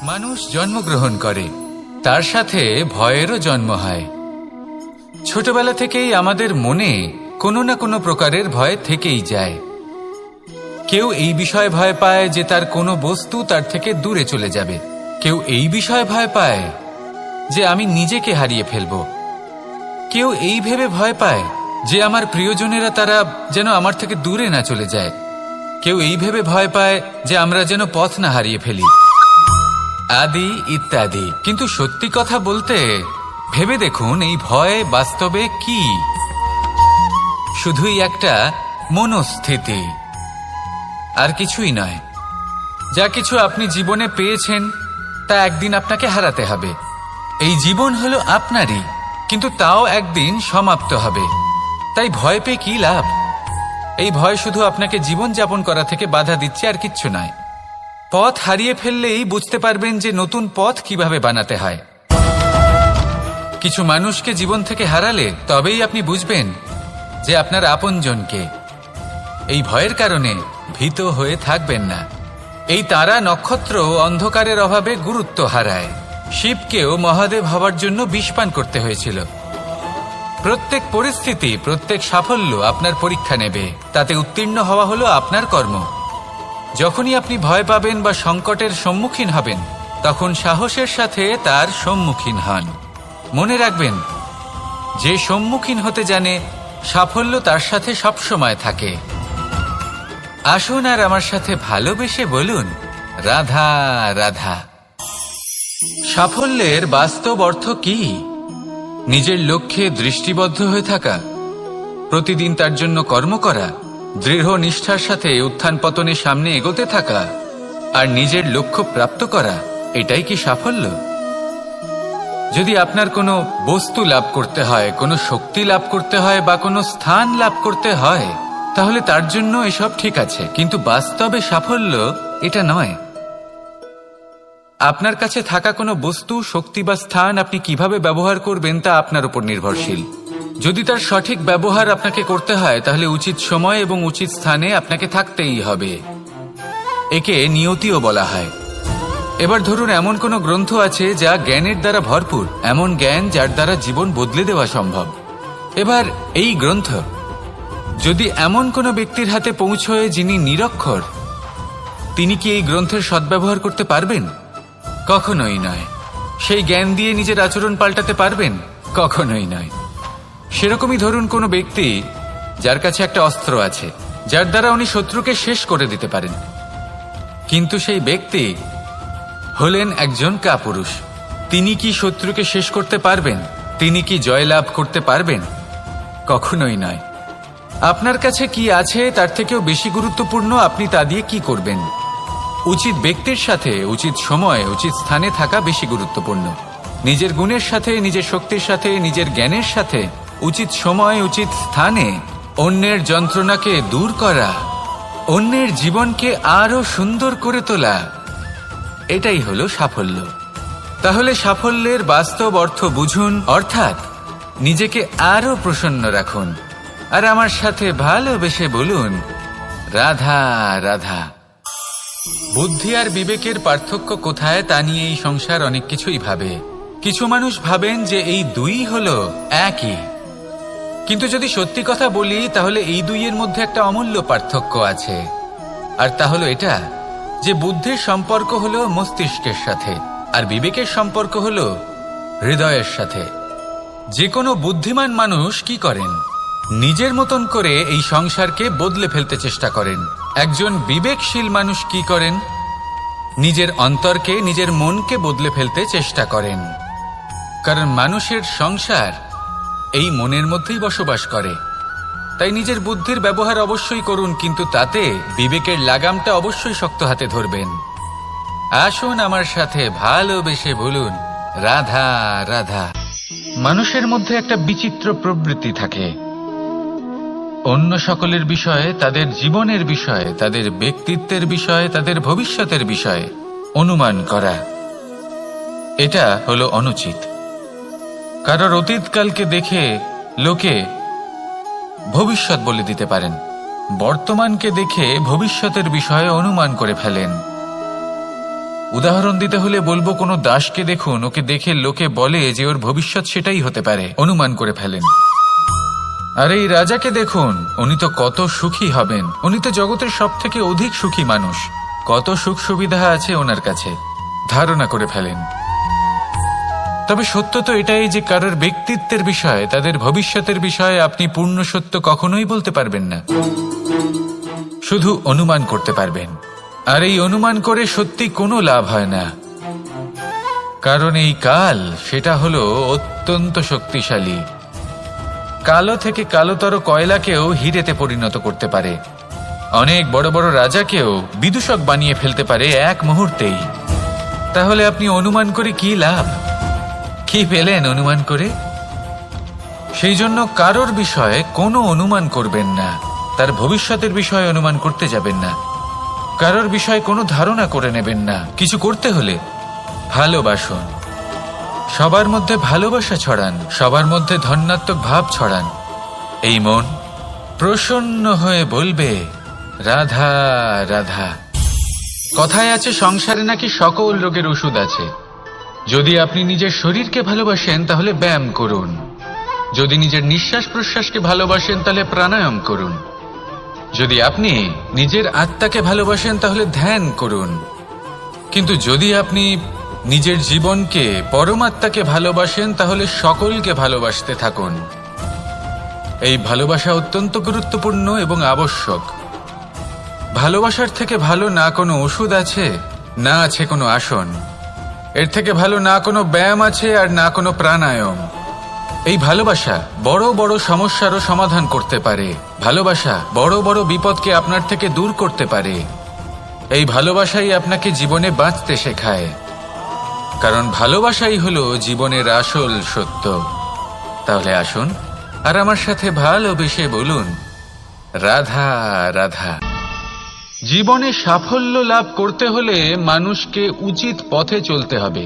মানুষ জন্মগ্রহণ করে, তার সাথে ভয়েরও জন্ম হয়। ছোটবেলা থেকেই আমাদের মনে কোনো না কোনো প্রকারের ভয় থেকেই যায়। কেউ এই বিষয়ে ভয় পায় যে তার কোনো বস্তু তার থেকে দূরে চলে যাবে, কেউ এই বিষয়ে ভয় পায় যে আমি নিজেকে হারিয়ে ফেলব, কেউ এই ভেবে ভয় পায় যে আমার প্রিয়জনেরা তারা যেন আমার থেকে দূরে না চলে যায়, কেউ এই ভেবে ভয় পায় যে আমরা যেন পথ না হারিয়ে ফেলি, আদি ইত্যাদি। কিন্তু সত্যি কথা বলতে ভেবে দেখুন, এই ভয় বাস্তবে কি? শুধুই একটা মনস্থিতি, আর কিছুই নয়। যা কিছু আপনি জীবনে পেয়েছেন তা একদিন আপনাকে হারাতে হবে। এই জীবন হলো আপনারই, কিন্তু তাও একদিন সমাপ্ত হবে। তাই ভয় পেয়ে কি লাভ? এই ভয় শুধু আপনাকে জীবন যাপন করা থেকে বাধা দিচ্ছে, আর কিচ্ছু নয়। পথ হারিয়ে ফেললেই বুঝতে পারবেন যে নতুন পথ কিভাবে বানাতে হয়। কিছু মানুষকে জীবন থেকে হারালে তবেই আপনি বুঝবেন যে আপনার আপনজনকে। এই ভয়ের কারণে ভীত হয়ে থাকবেন না। এই তারা নক্ষত্র অন্ধকারের অভাবে গুরুত্ব হারায়। শিবকেও মহাদেব হওয়ার জন্য বিষপান করতে হয়েছিল। প্রত্যেক পরিস্থিতি, প্রত্যেক সাফল্য আপনার পরীক্ষা নেবে, তাতে উত্তীর্ণ হওয়া হলো আপনার কর্ম। যখনই আপনি ভয় পাবেন বা সংকটের সম্মুখীন হবেন, তখন সাহসের সাথে তার সম্মুখীন হন। মনে রাখবেন, যে সম্মুখীন হতে জানে সাফল্য তার সাথে সবসময় থাকে। আসুন আর আমার সাথে ভালোবেসে বলুন, রাধা রাধা। সাফল্যের বাস্তব অর্থ কি? নিজের লক্ষ্যে দৃষ্টিবদ্ধ হয়ে থাকা, প্রতিদিন তার জন্য কর্ম করা, দৃঢ় নিষ্ঠার সাথে উত্থান পতনে সামনে এগোতে থাকা, আর নিজের লক্ষ্য প্রাপ্ত করা, এটাই কি সাফল্য? যদি আপনার কোনো বস্তু লাভ করতে হয়, কোনো শক্তি লাভ করতে হয় বা কোনো স্থান লাভ করতে হয়, তাহলে তার জন্য এসব ঠিক আছে, কিন্তু বাস্তবে সাফল্য এটা নয়। আপনার কাছে থাকা কোনো বস্তু, শক্তি বা স্থান আপনি কিভাবে ব্যবহার করবেন তা আপনার উপর নির্ভরশীল। যদি তার সঠিক ব্যবহার আপনাকে করতে হয়, তাহলে উচিত সময় এবং উচিত স্থানে আপনাকে থাকতেই হবে। একে নিয়তিও বলা হয়। এবার ধরুন, এমন কোনো গ্রন্থ আছে যা জ্ঞানের দ্বারা ভরপুর, এমন জ্ঞান যার দ্বারা জীবন বদলে দেওয়া সম্ভব। এবার এই গ্রন্থ যদি এমন কোনো ব্যক্তির হাতে পৌঁছয় যিনি নিরক্ষর, তিনি কি এই গ্রন্থের সদ্ব্যবহার করতে পারবেন? কখনোই নয়। সেই জ্ঞান দিয়ে নিজের আচরণ পাল্টাতে পারবেন? কখনোই নয়। সেরকমই ধরুন, কোনো ব্যক্তি যার কাছে একটা অস্ত্র আছে, যার দ্বারা উনি শত্রুকে শেষ করে দিতে পারেন, কিন্তু সেই ব্যক্তি হলেন একজন কাপুরুষ। তিনি কি শত্রুকে শেষ করতে পারবেন? তিনি কি জয়লাভ করতে পারবেন? কখনোই নয়। আপনার কাছে কি আছে তার থেকেও বেশি গুরুত্বপূর্ণ আপনি তা দিয়ে কি করবেন। উচিত ব্যক্তির সাথে উচিত সময় উচিত স্থানে থাকা বেশি গুরুত্বপূর্ণ। নিজের গুণের সাথে, নিজের শক্তির সাথে, নিজের জ্ঞানের সাথে উচিত সময় উচিত স্থানে অন্যের যন্ত্রণাকে দূর করা, অন্যের জীবনকে আরো সুন্দর করে তোলা, এটাই হলো সাফল্য। তাহলে সাফল্যের বাস্তব অর্থ বুঝুন, অর্থাৎ নিজেকে আরো প্রসন্ন রাখুন, আর আমার সাথে ভালোবেসে বলুন, রাধা রাধা। বুদ্ধি আর বিবেকের পার্থক্য কোথায় তা নিয়ে এই সংসার অনেক কিছুই ভাবে। কিছু মানুষ ভাবেন যে এই দুই হলো একই, কিন্তু যদি সত্যি কথা বলি তাহলে এই দুইয়ের মধ্যে একটা অমূল্য পার্থক্য আছে, আর তা হলো এটা যে বুদ্ধির সম্পর্ক হলো মস্তিষ্কের সাথে, আর বিবেকের সম্পর্ক হলো হৃদয়ের সাথে। যে কোনো বুদ্ধিমান মানুষ কি করেন? নিজের মতন করে এই সংসারকে বদলে ফেলতে চেষ্টা করেন। একজন বিবেকশীল মানুষ কি করেন? নিজের অন্তরকে, নিজের মনকে বদলে ফেলতে চেষ্টা করেন। কারণ মানুষের সংসার এই মনের মধ্যেই বসবাস করে। তাই নিজের বুদ্ধির ব্যবহার অবশ্যই করুন, কিন্তু তাতে বিবেকের লাগামটা অবশ্যই শক্ত হাতে ধরবেন। আসুন আমার সাথে ভালোবেসে বলুন, রাধা রাধা। মানুষের মধ্যে একটা বিচিত্র প্রবৃত্তি থাকে, অন্য সকলের বিষয়ে, তাদের জীবনের বিষয়ে, তাদের ব্যক্তিত্বের বিষয়ে, তাদের ভবিষ্যতের বিষয়ে অনুমান করা। এটা হলো অনুচিত। কারোর অতীতকালকে দেখে লোকে ভবিষ্যৎ বলে দিতে পারেন, বর্তমানকে দেখে ভবিষ্যতের বিষয়ে অনুমান করে ফেলেন। উদাহরণ দিতে হলে বলবো, কোনো দাসকে দেখুন, ওকে দেখে লোকে বলে যে ওর ভবিষ্যৎ সেটাই হতে পারে, অনুমান করে ফেলেন। আর এই রাজাকে দেখুন, উনি তো কত সুখী হবেন, উনি তো জগতের সব থেকে অধিক সুখী মানুষ, কত সুখ সুবিধা আছে ওনার কাছে, ধারণা করে ফেলেন। তবে সত্য তো এটাই যে কারোর ব্যক্তিত্বের বিষয়ে, তাদের ভবিষ্যতের বিষয়ে আপনি পূর্ণ সত্য কখনোই বলতে পারবেন না, শুধু অনুমান করতে পারবেন। আর এই অনুমান করে সত্যি কোনো লাভ হয় না, কারণ এই কাল সেটা হলো অত্যন্ত শক্তিশালী। কালো থেকে কালোতর কয়লাকেও হিরেতে পরিণত করতে পারে, অনেক বড় বড় রাজাকেও বিদূষক বানিয়ে ফেলতে পারে এক মুহূর্তেই। তাহলে আপনি অনুমান করে কি লাভ? কি পেলেন অনুমান করে? সেই জন্য কারোর বিষয়ে কোনো অনুমান করবেন না, তার ভবিষ্যতের বিষয়ে অনুমান করতে যাবেন না, কারোর বিষয়ে কোনো ধারণা করে নেবেন না। কিছু করতে হলে ভালোবাসুন, সবার মধ্যে ভালোবাসা ছড়ান, সবার মধ্যে ধন্যাত্মক ভাব ছড়ান। এই মন প্রসন্ন হয়ে বলবে রাধা রাধা। কথায় আছে সংসারে নাকি সকল রোগের ওষুধ আছে। যদি আপনি নিজের শরীরকে ভালোবাসেন তাহলে ব্যায়াম করুন, যদি নিজের নিঃশ্বাস প্রশ্বাসকে ভালোবাসেন তাহলে প্রাণায়াম করুন, যদি আপনি নিজের আত্মাকে ভালোবাসেন তাহলে ধ্যান করুন, কিন্তু যদি আপনি নিজের জীবনকে, পরমাত্মাকে ভালোবাসেন তাহলে সকলকে ভালোবাসতে থাকুন। এই ভালোবাসা অত্যন্ত গুরুত্বপূর্ণ এবং আবশ্যক। ভালোবাসার থেকে ভালো না কোনো ওষুধ আছে, না আছে কোনো আসন, এর থেকে ভালো না কোনো ব্যায়াম আছে আর না কোনো প্রাণায়াম। এই ভালোবাসা বড় বড় সমস্যারও সমাধান করতে পারে, ভালোবাসা বড় বড় বিপদকে আপনার থেকে দূর করতে পারে। এই ভালোবাসাই আপনাকে জীবনে বাঁচতে শেখায়, কারণ ভালোবাসাই হলো জীবনের আসল সত্য। তাহলে আসুন আর আমার সাথে ভালোবেসে বলুন রাধা রাধা। জীবনে সাফল্য লাভ করতে হলে মানুষকে উচিত পথে চলতে হবে,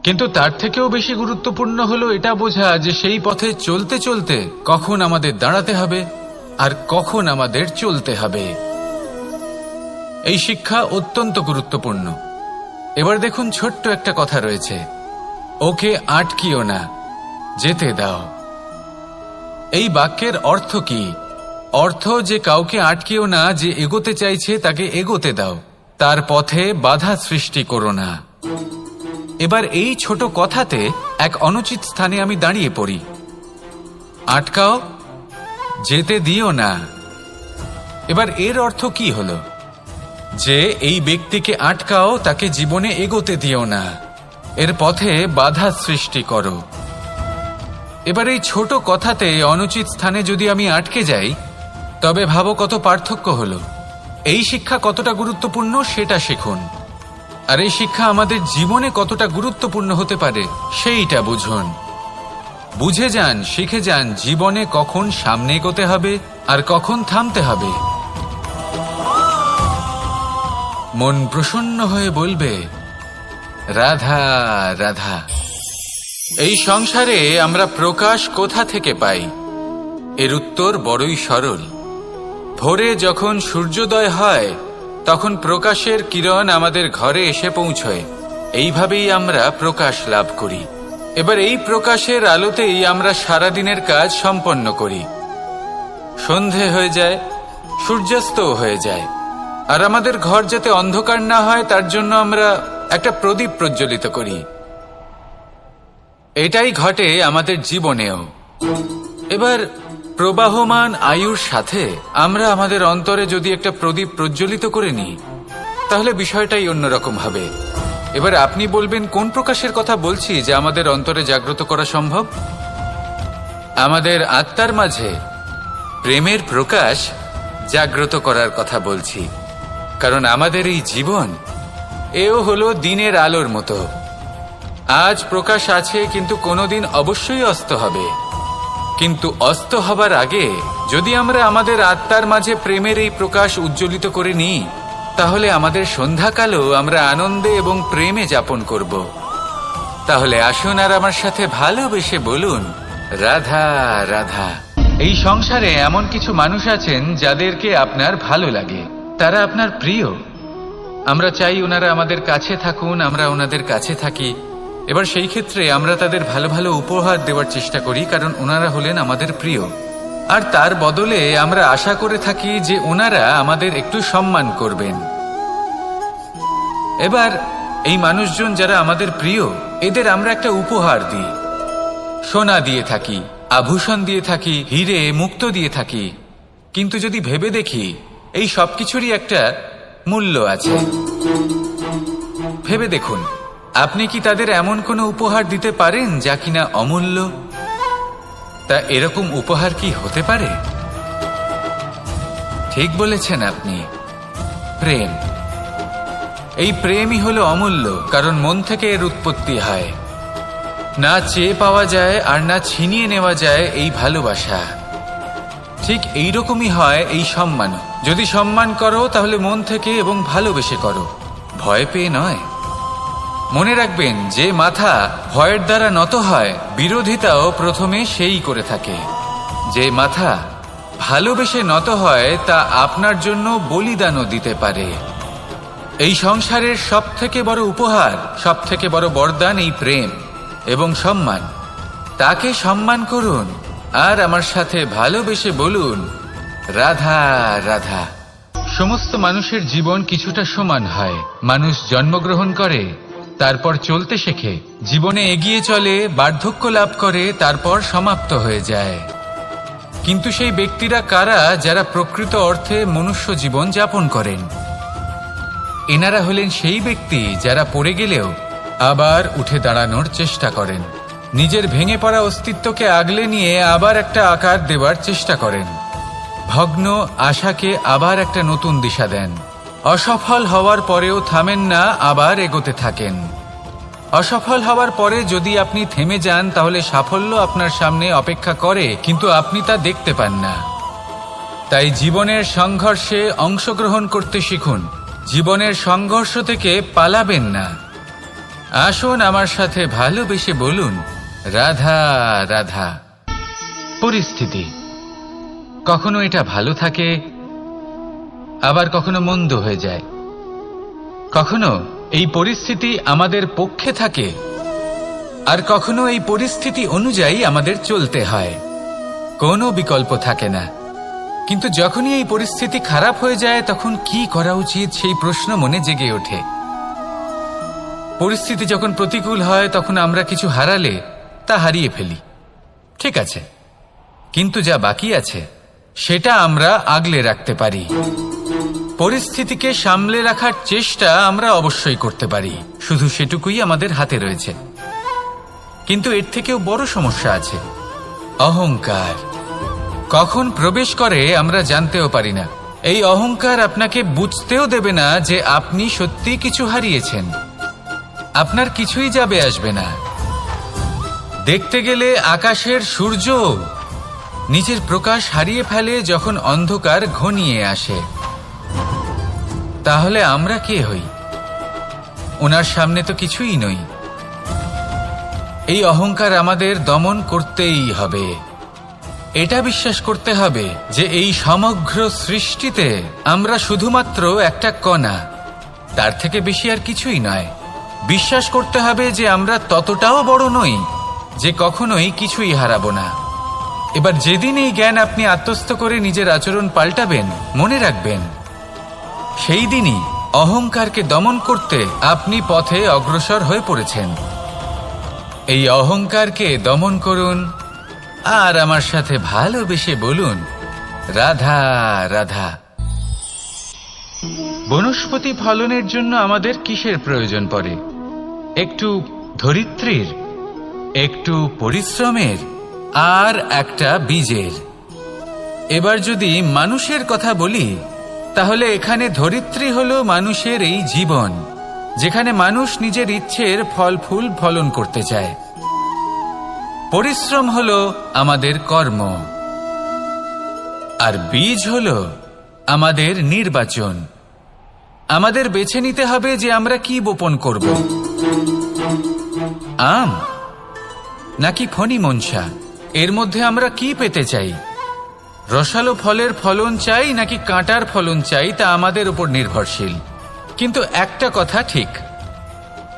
কিন্তু তার থেকেও বেশি গুরুত্বপূর্ণ হলো এটা বোঝা যে সেই পথে চলতে চলতে কখন আমাদের দাঁড়াতে হবে আর কখন আমাদের চলতে হবে। এই শিক্ষা অত্যন্ত গুরুত্বপূর্ণ। এবার দেখুন, ছোট্ট একটা কথা রয়েছে, ওকে আটকিও না, যেতে দাও। এই বাক্যের অর্থ কি? অর্থ যে কাউকে আটকিও না, যে এগোতে চাইছে তাকে এগোতে দাও, তার পথে বাধা সৃষ্টি করো না। এবার এই ছোট কথাতে এক অনুচিত স্থানে আমি দাঁড়িয়ে পড়ি। আটকাও, যেতে দিও না। এবার এর অর্থ কি হলো? যে এই ব্যক্তিকে আটকাও, তাকে জীবনে এগোতে দিও না, এর পথে বাধা সৃষ্টি করো। এবার এই ছোট কথাতে অনুচিত স্থানে যদি আমি আটকে যাই, তবে ভাবো কত পার্থক্য হলো। এই শিক্ষা কতটা গুরুত্বপূর্ণ সেটা শিখুন, আর এই শিক্ষা আমাদের জীবনে কতটা গুরুত্বপূর্ণ হতে পারে সেইটা বুঝুন। বুঝে যান, শিখে যান জীবনে কখন সামনে এগোতে হবে আর কখন থামতে হবে। মন প্রসন্ন হয়ে বলবে রাধা রাধা। এই সংসারে আমরা প্রকাশ কোথা থেকে পাই? এর উত্তর বড়ই সরল। ভোরে যখন সূর্যোদয় হয় তখন প্রকাশের কিরণ আমাদের ঘরে এসে পৌঁছয়, এইভাবেই আমরা প্রকাশ লাভ করি। এবার এই প্রকাশের আলোতেই আমরা সারাদিনের কাজ সম্পন্ন করি। সন্ধে হয়ে যায়, সূর্যাস্তও হয়ে যায়, আর আমাদের ঘর যাতে অন্ধকার না হয় তার জন্য আমরা একটা প্রদীপ প্রজ্বলিত করি। এটাই ঘটে আমাদের জীবনেও। এবার প্রবাহমান আয়ুর সাথে আমরা আমাদের অন্তরে যদি একটা প্রদীপ প্রজ্বলিত করে নিই, তাহলে বিষয়টাই অন্যরকম হবে। এবার আপনি বলবেন কোন প্রকাশের কথা বলছি যা আমাদের অন্তরে জাগ্রত করা সম্ভব? আমাদের আত্মার মাঝে প্রেমের প্রকাশ জাগ্রত করার কথা বলছি, কারণ আমাদের এই জীবন এও হলো দিনের আলোর মতো। আজ প্রকাশ আছে, কিন্তু কোনোদিন অবশ্যই অস্ত হবে। কিন্তু অস্ত হবার আগে যদি আমরা আমাদের আত্মার মাঝে প্রেমের এই প্রকাশ উজ্জ্বলিত করে নিই, তাহলে আমাদের সন্ধ্যাকালও আমরা আনন্দে এবং প্রেমে যাপন করব। তাহলে আসুন আর আমার সাথে ভালোবেসে বলুন রাধা রাধা। এই সংসারে এমন কিছু মানুষ আছেন যাদেরকে আপনার ভালো লাগে, তারা আপনার প্রিয়। আমরা চাই ওনারা আমাদের কাছে থাকুন, আমরা ওনাদের কাছে থাকি। এবার সেই ক্ষেত্রে আমরা তাদের ভালো ভালো উপহার দেওয়ার চেষ্টা করি, কারণ ওনারা হলেন আমাদের প্রিয়। আর তার বদলে আমরা আশা করে থাকি যে ওনারা আমাদের একটু সম্মান করবেন। এবার এই মানুষজন যারা আমাদের প্রিয়, এদের আমরা একটা উপহার দিই। সোনা দিয়ে থাকি, আভূষণ দিয়ে থাকি, হিরে মুক্তো দিয়ে থাকি। কিন্তু যদি ভেবে দেখি, এই সবকিছুরই একটা মূল্য আছে। ভেবে দেখুন, আপনি কি তাদের এমন কোনো উপহার দিতে পারেন যা কিনা অমূল্য? তা এরকম উপহার কি হতে পারে? ঠিক বলেছেন আপনি, প্রেম। এই প্রেমই হলো অমূল্য, কারণ মন থেকে এর উৎপত্তি হয়। না চেয়ে পাওয়া যায় আর না ছিনিয়ে নেওয়া যায় এই ভালোবাসা। ঠিক এইরকমই হয় এই সম্মান। যদি সম্মান করো তাহলে মন থেকে এবং ভালোবেসে করো, ভয় পেয়ে নয়। মনে রাখবেন, যে মাথা ভয়ের দ্বারা নত হয়, বিরোধিতাও প্রথমে সেই করে থাকে। যে মাথা ভালোবেসে নত হয়, তা আপনার জন্য বলিদানও দিতে পারে। এই সংসারের সব থেকে বড় উপহার, সব থেকে বড় বরদান এই প্রেম এবং সম্মান। তাকে সম্মান করুন আর আমার সাথে ভালোবেসে বলুন, রাধা রাধা। সমস্ত মানুষের জীবন কিছুটা সমান হয়। মানুষ জন্মগ্রহণ করে, তারপর চলতে শেখে, জীবনে এগিয়ে চলে, বার্ধক্য লাভ করে, তারপর সমাপ্ত হয়ে যায়। কিন্তু সেই ব্যক্তিরা কারা যারা প্রকৃত অর্থে মনুষ্য জীবন যাপন করেন? এনারা হলেন সেই ব্যক্তি যারা পড়ে গেলেও আবার উঠে দাঁড়ানোর চেষ্টা করেন, নিজের ভেঙে পড়া অস্তিত্বকে আগলে নিয়ে আবার একটা আকার দেওয়ার চেষ্টা করেন, ভগ্ন আশাকে আবার একটা নতুন দিশা দেন। অসফল হওয়ার পরেও থামেন না, আবার এগোতে থাকেন। অসফল হওয়ার পরে যদি আপনি থেমে যান, তাহলে সাফল্য আপনার সামনে অপেক্ষা করে, কিন্তু আপনি তা দেখতে পান না। তাই জীবনের সংঘর্ষে অংশগ্রহণ করতে শিখুন। জীবনের সংঘর্ষ থেকে পালাবেন না। আসুন আমার সাথে ভালোবেসে বলুন, রাধা রাধা। পরিস্থিতি কখনো এটা ভালো থাকে, আবার কখনো মন্দ হয়ে যায়। কখনো এই পরিস্থিতি আমাদের পক্ষে থাকে, আর কখনো এই পরিস্থিতি অনুযায়ী আমাদের চলতে হয়। কোনো বিকল্প থাকে না। কিন্তু যখনই এই পরিস্থিতি খারাপ হয়ে যায়, তখন কি করা উচিত সেই প্রশ্ন মনে জেগে ওঠে। পরিস্থিতি যখন প্রতিকূল হয়, তখন আমরা কিছু হারালে তা হারিয়ে ফেলি, ঠিক আছে, কিন্তু যা বাকি আছে সেটা আমরা আগলে রাখতে পারি। পরিস্থিতিকে সামলে রাখার চেষ্টা আমরা অবশ্যই করতে পারি, শুধু সেটুকুই আমাদের হাতে রয়েছে। কিন্তু এর থেকেও বড় সমস্যা আছে, অহংকার। কখন প্রবেশ করে আমরা জানতেও পারি না। এই অহংকার আপনাকে বুঝতেও দেবে না যে আপনি সত্যি কিছু হারিয়েছেন। আপনার কিছুই যাবে আসবে না। দেখতে গেলে আকাশের সূর্য নিজের প্রকাশ হারিয়ে ফেলে যখন অন্ধকার ঘনিয়ে আসে। তাহলে আমরা কে হই? ওনার সামনে তো কিছুই নই। এই অহংকার আমাদের দমন করতেই হবে। এটা বিশ্বাস করতে হবে যে এই সমগ্র সৃষ্টিতে আমরা শুধুমাত্র একটা কণা, তার থেকে বেশি আর কিছুই নয়। বিশ্বাস করতে হবে যে আমরা ততটাও বড় নই যে কখনোই কিছুই হারাবো না। এবার যেদিন এই জ্ঞান আপনি আত্মস্থ করে নিজের আচরণ পাল্টাবেন, মনে রাখবেন সেই দিনই অহংকারকে দমন করতে আপনি পথে অগ্রসর হয়ে পড়েছেন। এই অহংকারকে দমন করুন আর আমার সাথে ভালোবেসে বলুন, রাধা রাধা। বনস্পতি ফলনের জন্য আমাদের কিসের প্রয়োজন পড়ে? একটু ধরিত্রীর, একটু পরিশ্রমের, আর একটা বীজের। এবার যদি মানুষের কথা বলি, তাহলে এখানে ধরিত্রী হলো মানুষের এই জীবন, যেখানে মানুষ নিজের ইচ্ছের ফল ফুল ফলন করতে চায়। পরিশ্রম হলো আমাদের কর্ম, আর বীজ হলো আমাদের নির্বাচন। আমাদের বেছে নিতে হবে যে আমরা কি বপন করব, আম নাকি ফণি মনসা। এর মধ্যে আমরা কি পেতে চাই? রসালো ফলের ফলন চাই নাকি কাঁটার ফলন চাই, তা আমাদের উপর নির্ভরশীল। কিন্তু একটা কথা ঠিক,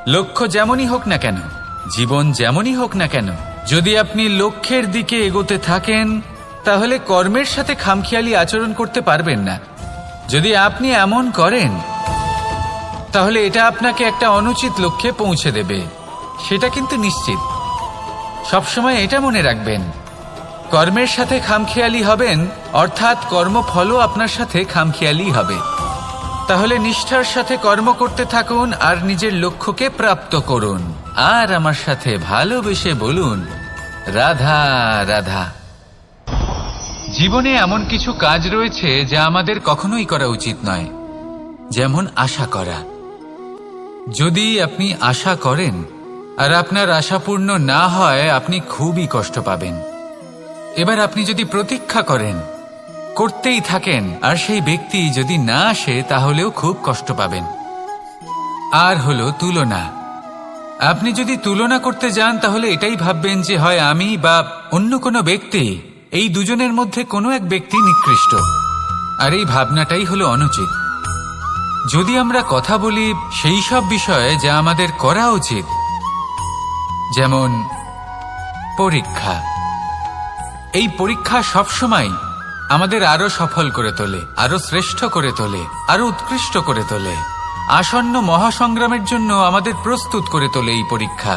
লক্ষ্য যেমনই হোক না কেন, জীবন যেমনই হোক না কেন, যদি আপনি লক্ষ্যের দিকে এগোতে থাকেন তাহলে কর্মের সাথে খামখেয়ালি আচরণ করতে পারবেন না। যদি আপনি এমন করেন তাহলে এটা আপনাকে একটা অনুচিত লক্ষ্যে পৌঁছে দেবে, সেটা কিন্তু নিশ্চিত। সবসময় এটা মনে রাখবেন, কর্মের সাথে খামখেয়ালি হবেন অর্থাৎ কর্মফলও আপনার সাথে খামখেয়ালি হবে। তাহলে নিষ্ঠার সাথে কর্ম করতে থাকুন আর নিজের লক্ষ্যকে প্রাপ্ত করুন। আর আমার সাথে ভালোবেসে বলুন, রাধা রাধা। জীবনে এমন কিছু কাজ রয়েছে যা আমাদের কখনোই করা উচিত নয়, যেমন আশা করা। যদি আপনি আশা করেন আর আপনার আশা পূর্ণ না হয়, আপনি খুবই কষ্ট পাবেন। এবার আপনি যদি প্রতীক্ষা করেন, করতেই থাকেন, আর সেই ব্যক্তি যদি না আসে তাহলেও খুব কষ্ট পাবেন। আর হলো তুলনা। আপনি যদি তুলনা করতে যান তাহলে এটাই ভাববেন যে হয় আমি বা অন্য কোনো ব্যক্তি, এই দুজনের মধ্যে কোনো এক ব্যক্তি নিকৃষ্ট। আর এই ভাবনাটাই হলো অনুচিত। যদি আমরা কথা বলি সেই সব বিষয়ে যা আমাদের করা উচিত, যেমন পরীক্ষা, এই পরীক্ষা সবসময় আমাদের আরো সফল করে তোলে, আরো শ্রেষ্ঠ করে তোলে, আরো উৎকৃষ্ট করে তোলে। আসন্ন মহাসংগ্রামের জন্য আমাদের প্রস্তুত করে তোলে এই পরীক্ষা।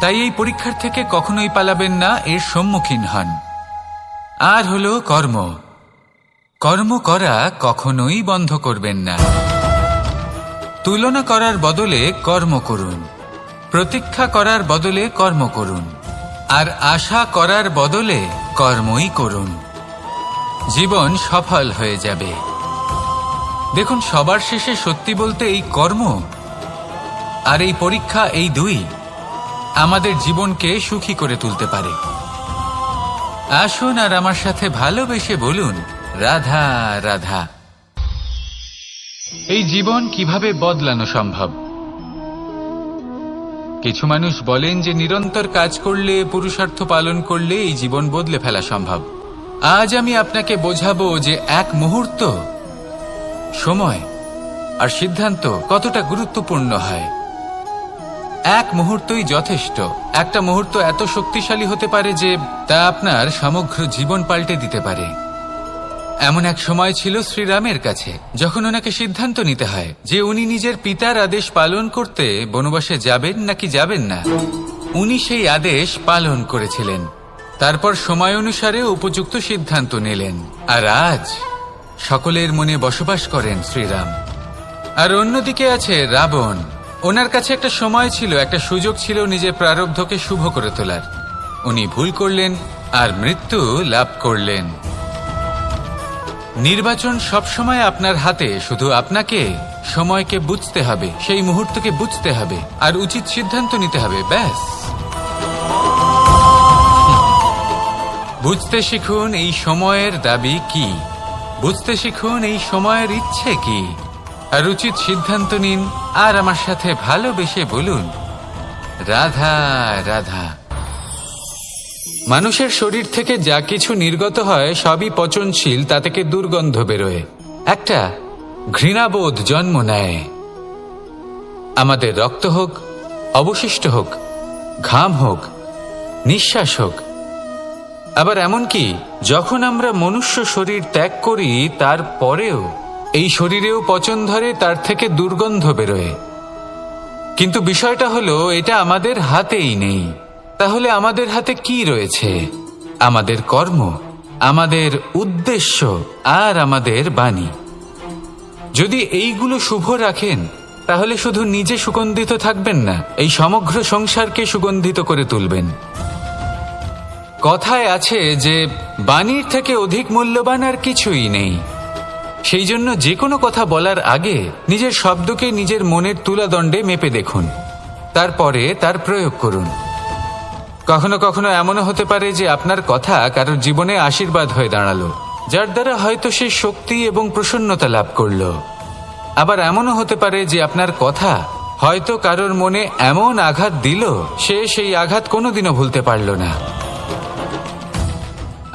তাই এই পরীক্ষার থেকে কখনোই পালাবেন না, এর সম্মুখীন হন। আর হলো কর্ম। কর্ম করা কখনোই বন্ধ করবেন না। তুলনা করার বদলে কর্ম করুন, প্রতীক্ষা করার বদলে কর্ম করুন, আর আশা করার বদলে কর্মই করুন। জীবন সফল হয়ে যাবে। দেখুন, সবার শেষে সত্যি বলতে এই কর্ম আর এই পরীক্ষা, এই দুই আমাদের জীবনকে সুখী করে তুলতে পারে। আসুন আর আমার সাথে ভালোবেসে বলুন, রাধা রাধা। এই জীবন কিভাবে বদলানো সম্ভব? কিছু মানুষ বলেন যে নিরন্তর কাজ করলে, পুরুষার্থ পালন করলে এই জীবন বদলে ফেলা সম্ভব। আজ আমি আপনাকে বোঝাবো যে এক মুহূর্ত, সময় আর সিদ্ধান্ত কতটা গুরুত্বপূর্ণ হয়। এক মুহূর্তই যথেষ্ট। একটা মুহূর্ত এত শক্তিশালী হতে পারে যে তা আপনার সমগ্র জীবন পাল্টে দিতে পারে। এমন এক সময় ছিল শ্রীরামের কাছে, যখন ওনাকে সিদ্ধান্ত নিতে হয় যে উনি নিজের পিতার আদেশ পালন করতে বনবাসে যাবেন নাকি যাবেন না। উনি সেই আদেশ পালন করেছিলেন, তারপর সময় অনুসারে উপযুক্ত সিদ্ধান্ত নিলেন। আর আজ সকলের মনে বসবাস করেন শ্রীরাম। আর অন্যদিকে আছে রাবণ। ওনার কাছে একটা সময় ছিল, একটা সুযোগ ছিল নিজের প্রারব্ধকে শুভ করে তোলার। উনি ভুল করলেন আর মৃত্যু লাভ করলেন। নির্বাচন সবসময় আপনার হাতে, শুধু আপনাকে সময়কে বুঝতে হবে, সেই মুহূর্তকে বুঝতে হবে আর উচিত সিদ্ধান্ত নিতে হবে, ব্যাস। বুঝতে শিখুন এই সময়ের দাবি কি, বুঝতে শিখুন এই সময়ের ইচ্ছে কি, আর উচিত সিদ্ধান্ত নিন। আর আমার সাথে ভালোবেসে বলুন, রাধা রাধা। মানুষের শরীর থেকে যা কিছু নির্গত হয় সবই পচনশীল, তা থেকে দুর্গন্ধ বেরোয়, একটা ঘৃণাবোধ জন্ম নেয়। আমাদের রক্ত হোক, অবশিষ্ট হোক, ঘাম হোক, নিঃশ্বাস হোক, আবার এমনকি যখন আমরা মনুষ্য শরীর ত্যাগ করি তারপরেও এই শরীরেও পচন ধরে, তার থেকে দুর্গন্ধ বেরোয়। কিন্তু বিষয়টা হলো এটা আমাদের হাতেই নেই। তাহলে আমাদের হাতে কি রয়েছে? আমাদের কর্ম, আমাদের উদ্দেশ্য আর আমাদের বাণী। যদি এইগুলো শুভ রাখেন তাহলে শুধু নিজে সুগন্ধিত থাকবেন না, এই সমগ্র সংসারকে সুগন্ধিত করে তুলবেন। কথায় আছে যে বাণীর থেকে অধিক মূল্যবান আর কিছুই নেই। সেই জন্য যে কোনো কথা বলার আগে নিজের শব্দকে নিজের মনের তুলাদণ্ডে মেপে দেখুন, তারপরে তার প্রয়োগ করুন। কখনো কখনো এমনও হতে পারে যে আপনার কথা কারোর জীবনে আশীর্বাদ হয়ে দাঁড়ালো, যার দ্বারা হয়তো সে শক্তি এবং প্রসন্নতা লাভ করলো। আবার এমনও হতে পারে যে আপনার কথা হয়তো কারোর মনে এমন আঘাত দিল, সে সেই আঘাত কোনোদিনও ভুলতে পারল না।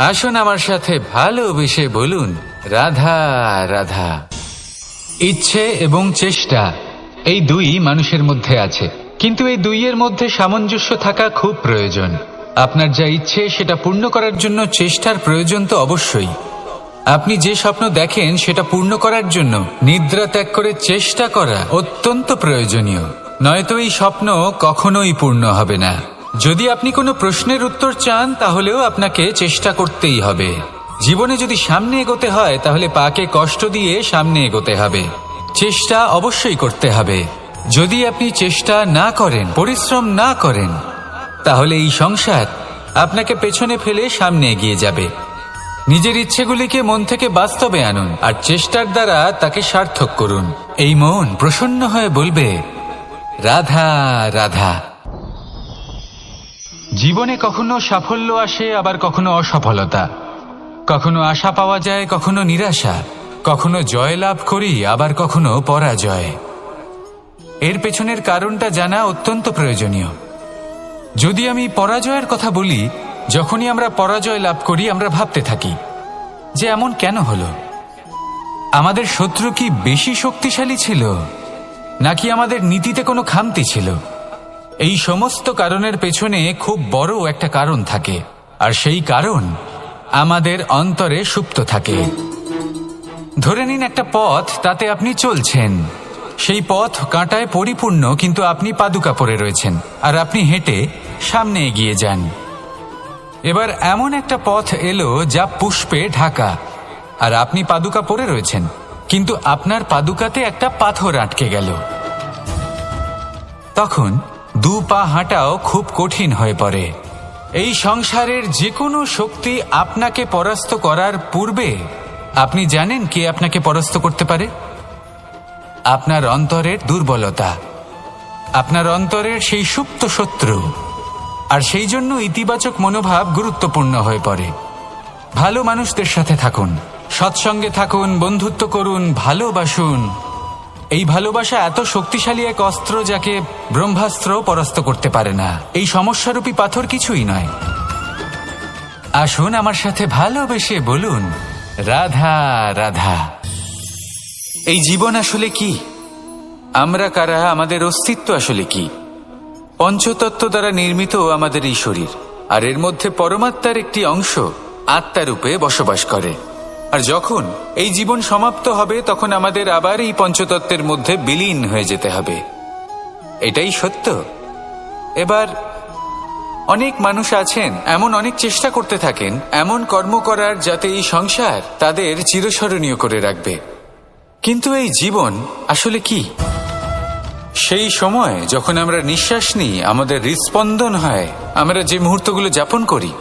আসুন আমার সাথে ভালোবেসে বলুন, রাধা রাধা। ইচ্ছে এবং চেষ্টা এই দুই মানুষের মধ্যে আছে, কিন্তু এই দুইয়ের মধ্যে সামঞ্জস্য থাকা খুব প্রয়োজন। আপনার যা ইচ্ছে সেটা পূর্ণ করার জন্য চেষ্টার প্রয়োজন তো অবশ্যই। আপনি যে স্বপ্ন দেখেন সেটা পূর্ণ করার জন্য নিদ্রা ত্যাগ করে চেষ্টা করা অত্যন্ত প্রয়োজনীয়, নয়তো এই স্বপ্ন কখনোই পূর্ণ হবে না। যদি আপনি কোনো প্রশ্নের উত্তর চান তাহলেও আপনাকে চেষ্টা করতেই হবে। জীবনে যদি সামনে এগোতে হয় তাহলে পাকে কষ্ট দিয়ে সামনে এগোতে হবে, চেষ্টা অবশ্যই করতে হবে। যদি আপনি চেষ্টা না করেন, পরিশ্রম না করেন, তাহলে এই সংসার আপনাকে পেছনে ফেলে সামনে এগিয়ে যাবে। নিজের ইচ্ছেগুলিকে মন থেকে বাস্তবে আনুন আর চেষ্টার দ্বারা তাকে সার্থক করুন। এই মন প্রসন্ন হয়ে বলবে, রাধা রাধা। জীবনে কখনো সাফল্য আসে, আবার কখনো অসফলতা, কখনো আশা পাওয়া যায়, কখনো নিরাশা, কখনো জয় লাভ করি, আবার কখনো পরাজয়। এর পেছনের কারণটা জানা অত্যন্ত প্রয়োজনীয়। যদি আমি পরাজয়ের কথা বলি, যখনই আমরা পরাজয় লাভ করি আমরা ভাবতে থাকি যে এমন কেন হলো? আমাদের শত্রু কি বেশি শক্তিশালী ছিল, নাকি আমাদের নীতিতে কোনো খামতি ছিল? এই সমস্ত কারণের পেছনে খুব বড় একটা কারণ থাকে, আর সেই কারণ আমাদের অন্তরে সুপ্ত থাকে। ধরে নিন একটা পথ, তাতে আপনি চলছেন, সেই পথ কাঁটায় পরিপূর্ণ, কিন্তু আপনি পাদুকা পরে রয়েছেন আর আপনি হেঁটে সামনে এগিয়ে যান। এবার এমন একটা পথ এলো যা পুষ্পে ঢাকা, আর আপনি পাদুকা পরে রয়েছেন, কিন্তু আপনার পাদুকাতে একটা পাথর আটকে গেল। তখন দু পা হাঁটাও খুব কঠিন হয়ে পড়ে। এই সংসারের যে কোনো শক্তি আপনাকে পরাস্ত করার পূর্বে আপনি জানেন কে আপনাকে পরাস্ত করতে পারে? আপনার অন্তরের দুর্বলতা, আপনার অন্তরের সেই সুপ্ত শত্রু। আর সেই জন্য ইতিবাচক মনোভাব গুরুত্বপূর্ণ হয়ে পড়ে। ভালো মানুষদের সাথে থাকুন, সৎসঙ্গে থাকুন, বন্ধুত্ব করুন, ভালোবাসুন। এই ভালোবাসা এত শক্তিশালী এক অস্ত্র যাকে ব্রহ্মাস্ত্র পরাস্ত করতে পারে না। এই সমস্যারূপী পাথর কিছুই নয়। আসুন আমার সাথে ভালোবেসে বলুন, রাধা রাধা। এই জীবন আসলে কি? আমরা কারা? আমাদের অস্তিত্ব আসলে কি? পঞ্চতত্ত্ব দ্বারা নির্মিত আমাদের এই শরীর, আর এর মধ্যে পরমাত্মার একটি অংশ আত্মারূপে বসবাস করে। আর যখন এই জীবন সমাপ্ত হবে তখন আমাদের আবার এই পঞ্চতত্ত্বের মধ্যে বিলীন হয়ে যেতে হবে। এটাই সত্য। এবার অনেক মানুষ আছেন এমন অনেক চেষ্টা করতে থাকেন এমন কর্ম করার যাতে এই সংসার তাদের চিরস্মরণীয় করে রাখবে। কিন্তু এই জীবন আসলে কি? সেই সময় যখন আমরা নিঃশ্বাস নিই, আমাদের হৃৎস্পন্দন হয়, আমরা যে মুহূর্তগুলো যাপন করি,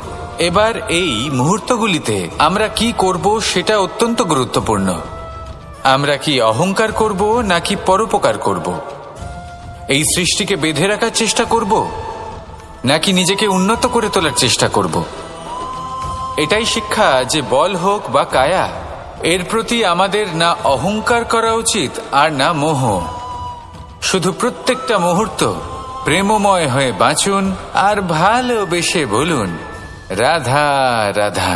এবার এই মুহূর্তগুলিতে আমরা কি করব সেটা অত্যন্ত গুরুত্বপূর্ণ। আমরা কি অহংকার করব নাকি পরোপকার করব? এই সৃষ্টিকে বেঁধে রাখার চেষ্টা করব নাকি নিজেকে উন্নত করে তোলার চেষ্টা করব? এটাই শিক্ষা যে বল হোক বা কায়া, এর প্রতি আমাদের না অহংকার করা উচিত আর না মোহ। শুধু প্রত্যেকটা মুহূর্ত প্রেমময় হয়ে বাঁচুন আর ভালোবেসে বলুন, রাধা রাধা।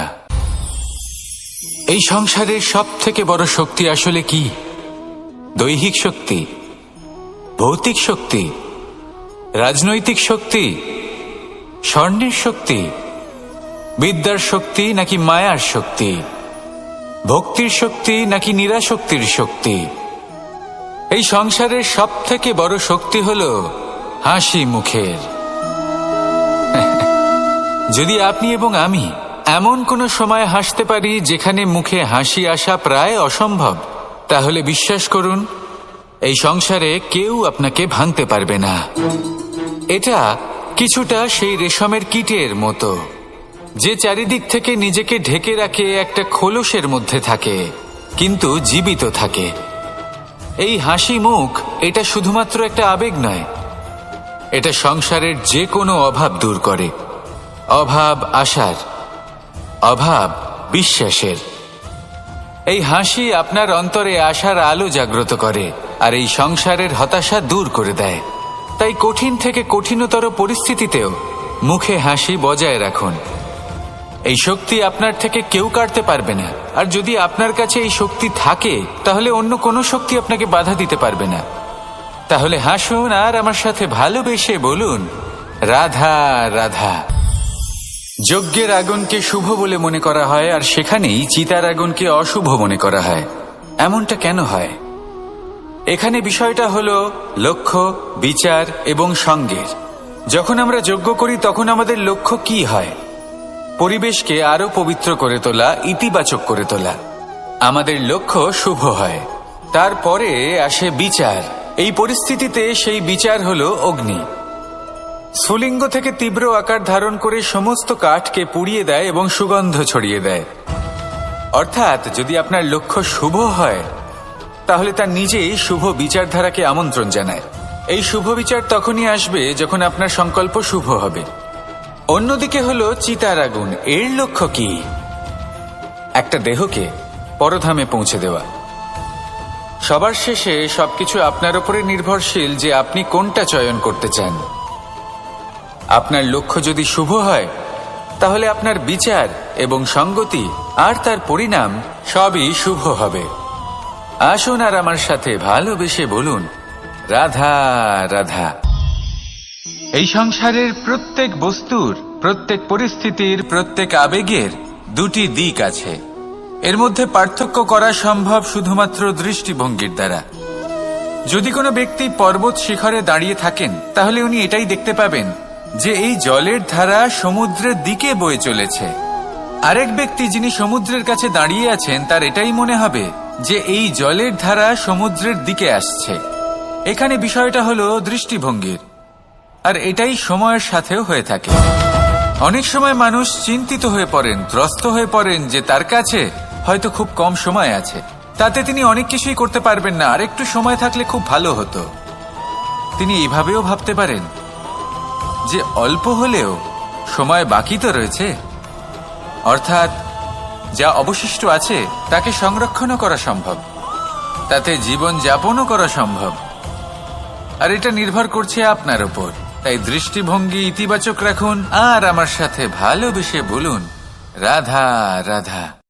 এই সংসারের সব থেকে বড় শক্তি আসলে কি? দৈহিক শক্তি, ভৌতিক শক্তি, রাজনৈতিক শক্তি, স্বর্ণের শক্তি, বিদ্যার শক্তি নাকি মায়ার শক্তি, ভক্তির শক্তি নাকি নিরাশক্তির শক্তি? এই সংসারের সব থেকে বড় শক্তি হল হাসি মুখের। যদি আপনি এবং আমি এমন কোনো সময় হাসতে পারি যেখানে মুখে হাসি আসা প্রায় অসম্ভব, তাহলে বিশ্বাস করুন এই সংসারে কেউ আপনাকে ভাঙতে পারবে না। এটা কিছুটা সেই রেশমের কীটের মতো যে চারিদিক থেকে নিজেকে ঢেকে রাখে একটা খোলসের মধ্যে থাকে কিন্তু জীবিত থাকে। এই হাসি মুখ এটা শুধুমাত্র একটা আবেগ নয়, এটা সংসারের যে কোনো অভাব দূর করে। অভাব আশার, অভাব বিশ্বাসের। এই হাসি আপনার অন্তরে আশার আলো জাগ্রত করে আর এই সংসারের হতাশা দূর করে দেয়। তাই কঠিন থেকে কঠিনতর পরিস্থিতিতেও মুখে হাসি বজায় রাখুন। এই শক্তি আপনার থেকে কেউ কাটতে পারবে না। আর যদি আপনার কাছে এই শক্তি থাকে তাহলে অন্য কোনো শক্তি আপনাকে বাধা দিতে পারবে না। তাহলে হাসুন আর আমার সাথে ভালোবেসে বলুন, রাধা রাধা। যজ্ঞের আগুনকে শুভ বলে মনে করা হয়, আর সেখানেই চিতার আগুনকে অশুভ মনে করা হয়। এমনটা কেন হয়? এখানে বিষয়টা হলো লক্ষ্য, বিচার এবং সঙ্গের। যখন আমরা যজ্ঞ করি তখন আমাদের লক্ষ্য কি হয়? পরিবেশকে আরো পবিত্র করে তোলা, ইতিবাচক করে তোলা। আমাদের লক্ষ্য শুভ হয়। তারপরে আসে বিচার। এই পরিস্থিতিতে সেই বিচার হলো অগ্নি। স্ফুলিঙ্গ থেকে তীব্র আকার ধারণ করে সমস্ত কাঠকে পুড়িয়ে দেয় এবং সুগন্ধ ছড়িয়ে দেয়। অর্থাৎ যদি আপনার লক্ষ্য শুভ হয় তাহলে তা নিজেই শুভ বিচারধারাকে আমন্ত্রণ জানায়। এই শুভ বিচার তখনই আসবে যখন আপনার সংকল্প শুভ হবে। অন্যদিকে হলো চিতার আগুন। এর লক্ষ্য কি? একটা দেহকে পরধামে পৌঁছে দেওয়া। সবার শেষে সবকিছু আপনার উপরে নির্ভরশীল যে আপনি কোনটা চয়ন করতে চান। আপনার লক্ষ্য যদি শুভ হয় তাহলে আপনার বিচার এবং সঙ্গতি আর তার পরিণাম সবই শুভ হবে। আসুন আর আমার সাথে ভালোবেসে বলুন, রাধা রাধা। এই সংসারের প্রত্যেক বস্তুর, প্রত্যেক পরিস্থিতির, প্রত্যেক আবেগের দুটি দিক আছে। এর মধ্যে পার্থক্য করা সম্ভব শুধুমাত্র দৃষ্টিভঙ্গির দ্বারা। যদি কোনো ব্যক্তি পর্বত শিখরে দাঁড়িয়ে থাকেন তাহলে উনি এটাই দেখতে পাবেন যে এই জলের ধারা সমুদ্রের দিকে বয়ে চলেছে। আরেক ব্যক্তি যিনি সমুদ্রের কাছে দাঁড়িয়ে আছেন তার এটাই মনে হবে যে এই জলের ধারা সমুদ্রের দিকে আসছে। এখানে বিষয়টা হলো দৃষ্টিভঙ্গির, আর এটাই সময়ের সাথেও হয়ে থাকে। অনেক সময় মানুষ চিন্তিত হয়ে পড়েন, ত্রস্ত হয়ে পড়েন যে তার কাছে হয়তো খুব কম সময় আছে, তাতে তিনি অনেক কিছুই করতে পারবেন না, আর একটু সময় থাকলে খুব ভালো হতো। তিনি এইভাবেও ভাবতে পারেন যে অল্প হলেও সময় বাকি তো রয়েছে, অর্থাৎ যা অবশিষ্ট আছে তাকে সংরক্ষণও করা সম্ভব, তাতে জীবন যাপনও করা সম্ভব। আর এটা নির্ভর করছে আপনার উপর। তাই দৃষ্টিভঙ্গি ইতিবাচক রাখুন আর আমার সাথে ভালোবেসে বলুন, রাধা রাধা।